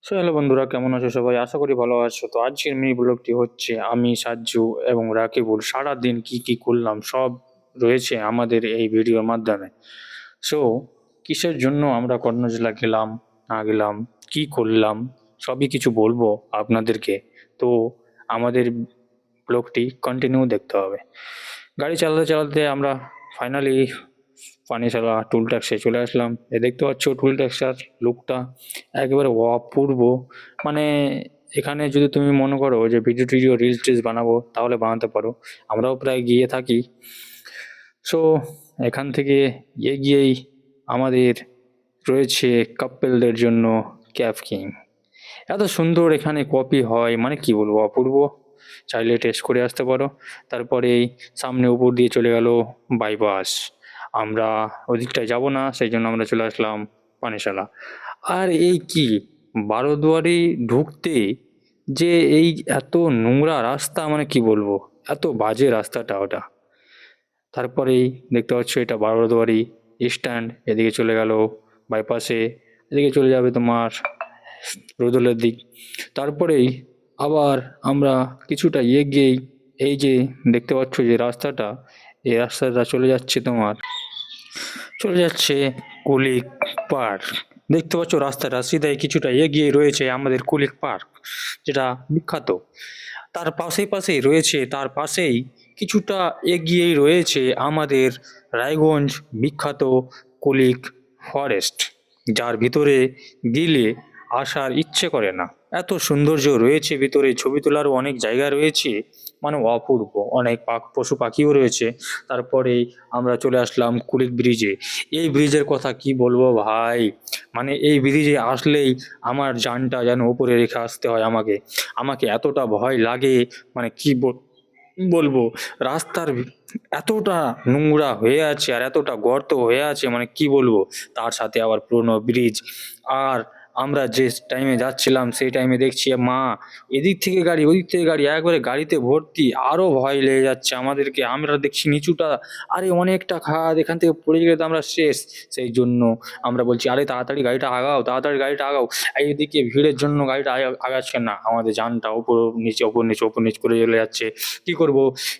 Hello বন্ধুরা, কেমন আছো সবাই? আশা করি ভালো আছো। তো আজকের মিনি ব্লগটি হচ্ছে আমি, সাজ্জু এবং রাকিবুল সারাদিন কি কি করলাম সব রয়েছে আমাদের এই ভিডিওর মাধ্যমে। সো কিসের জন্য আমরা কর্ণজেলা গেলাম না গেলাম, কি করলাম, সবই কিছু বলবো আপনাদেরকে। তো আমাদের ব্লগটি কন্টিনিউ দেখতে হবে। গাড়ি চালাতে চালাতে আমরা ফাইনালি পানিশালা টুল ট্যাক্সে চলে আসলাম। দেখতে পাচ্ছ টুল ট্যাক্সার লুকটা একেবারে অপূর্ব। মানে এখানে যদি তুমি মনে করো যে ভিডিও টিডিও রিলস টিলস বানাবো তাহলে বানাতে পারো, আমরাও প্রায় গিয়ে থাকি। সো এখান থেকে এগিয়েই আমাদের রয়েছে কাপেলদের জন্য ক্যাফ কিং। এত সুন্দর এখানে কপি হয়, মানে কি বলবো, অপূর্ব। চাইলে টেস্ট করে আসতে পারো। তারপরেই সামনে উপর দিয়ে চলে গেল বাইপাস। আমরা ওদিকটায় যাব না, সেই জন্য আমরা চলে আসলাম পানিশালা। আর এই কি, বারোদুয়ারি ঢুকতে যে এই এত নোংরা রাস্তা, মানে কি বলবো, এত বাজে রাস্তাটা ওটা। তারপরেই দেখতে পাচ্ছ এটা বারোদুয়ারি স্ট্যান্ড, এদিকে চলে গেল বাইপাসে, এদিকে চলে যাবে তোমার রোদলের দিক। তারপরেই আবার আমরা কিছুটা এগিয়েই এই যে দেখতে পাচ্ছ যে রাস্তাটা, এই রাস্তাটা চলে যাচ্ছে কুলিক পার্ক। দেখতে পাচ্ছ রাস্তাটা সিধাই কিছুটা এগিয়ে রয়েছে আমাদের কুলিক পার্ক, যেটা বিখ্যাত। তার পাশেই রয়েছে, তার পাশেই কিছুটা এগিয়েই রয়েছে আমাদের রায়গঞ্জ বিখ্যাত কুলিক ফরেস্ট, যার ভিতরে গেলে আসার ইচ্ছে করে না। এত সৌন্দর্য রয়েছে ভিতরে, ছবি তোলারও অনেক জায়গা রয়েছে, মানে অপূর্ব। অনেক পশু পাখিও রয়েছে। তারপরে আমরা চলে আসলাম কুলিক ব্রিজে। এই ব্রিজের কথা কি বলবো ভাই, মানে এই ব্রিজে আসলেই আমার যানটা যেন উপরে রেখে আসতে হয় আমাকে। আমাকে এতটা ভয় লাগে, মানে কি বলবো। রাস্তার এতটা নোংরা হয়ে আছে আর এতটা গর্ত হয়ে আছে, মানে কি বলবো। তার সাথে আবার পুরনো ব্রিজ। আর আমরা যে টাইমে যাচ্ছিলাম সেই টাইমে দেখছি মা এদিক থেকে গাড়ি ওদিক থেকে গাড়ি, একবারে গাড়িতে ভর্তি। আরো ভয় লেগে যাচ্ছে আমাদেরকে। আমরা দেখছি নিচুটা, আরে অনেকটা খাদ, এখান থেকে পড়ে গেলে তো আমরা শেষ। সেই জন্য আমরা বলছি আরে তাড়াতাড়ি গাড়িটা আগাও, তাড়াতাড়ি গাড়িটা আগাও। এইদিকে ভিড়ের জন্য গাড়িটা আগাচ্ছে না, আমাদের যানটা ওপর নিচে ওপর নিচে ওপর নিচে করে চলে যাচ্ছে। কি করব,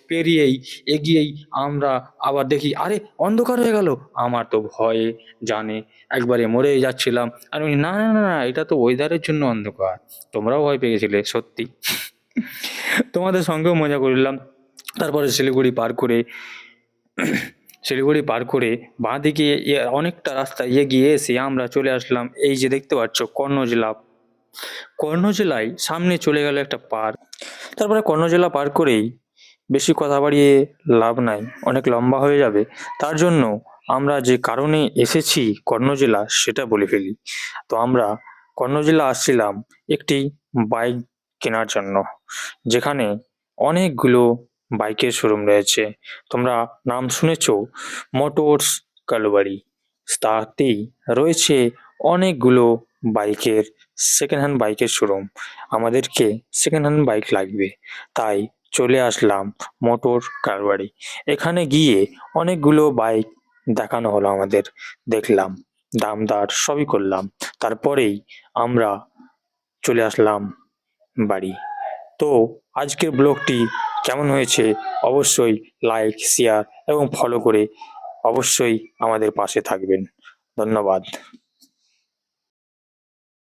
পেরিয়েই এগিয়েই আমরা আবার দেখি আরে অন্ধকার হয়ে গেল। আমার তো ভয়ে জানে একবারে মরেই যাচ্ছিলাম। আর আমি, না না না না, এটা তো ওয়েদারের জন্য অন্ধকার। তোমরাও ভয় পেয়ে গেছিলে সত্যি। তোমাদের সঙ্গেও মজা করলাম। তারপরে শিলিগুড়ি পার করে বাঁ দিকে অনেকটা রাস্তা এগিয়ে এসে আমরা চলে আসলাম এই যে দেখতে পাচ্ছ কর্ণজেলায় সামনে চলে গেল একটা পার্ক। তারপরে কর্ণজেলা পার করেই, বেশি কথা বাড়িয়ে লাভ নাই, অনেক লম্বা হয়ে যাবে। তার জন্য আমরা যে কারণে এসেছি কর্ণজেলা সেটা বলে ফেলি। তো আমরা কর্ণজেলা আসছিলাম একটি বাইক কেনার জন্য, যেখানে অনেকগুলো বাইকের শোরুম রয়েছে। তোমরা নাম শুনেছো, মোটরস কালবাড়ি। তাতেই রয়েছে অনেকগুলো বাইকের সেকেন্ড হ্যান্ড বাইকের শোরুম। আমাদেরকে সেকেন্ড হ্যান্ড বাইক লাগবে, তাই চলে আসলাম মোটর কারবারি। এখানে গিয়ে অনেকগুলো বাইক দেখানো হলো আমাদের, দেখলাম, দাম দর সবই করলাম। তারপরেই আমরা চলে আসলাম বাড়ি। তো আজকের ব্লগটি কেমন হয়েছে অবশ্যই লাইক, শেয়ার এবং ফলো করে অবশ্যই আমাদের পাশে থাকবেন। ধন্যবাদ।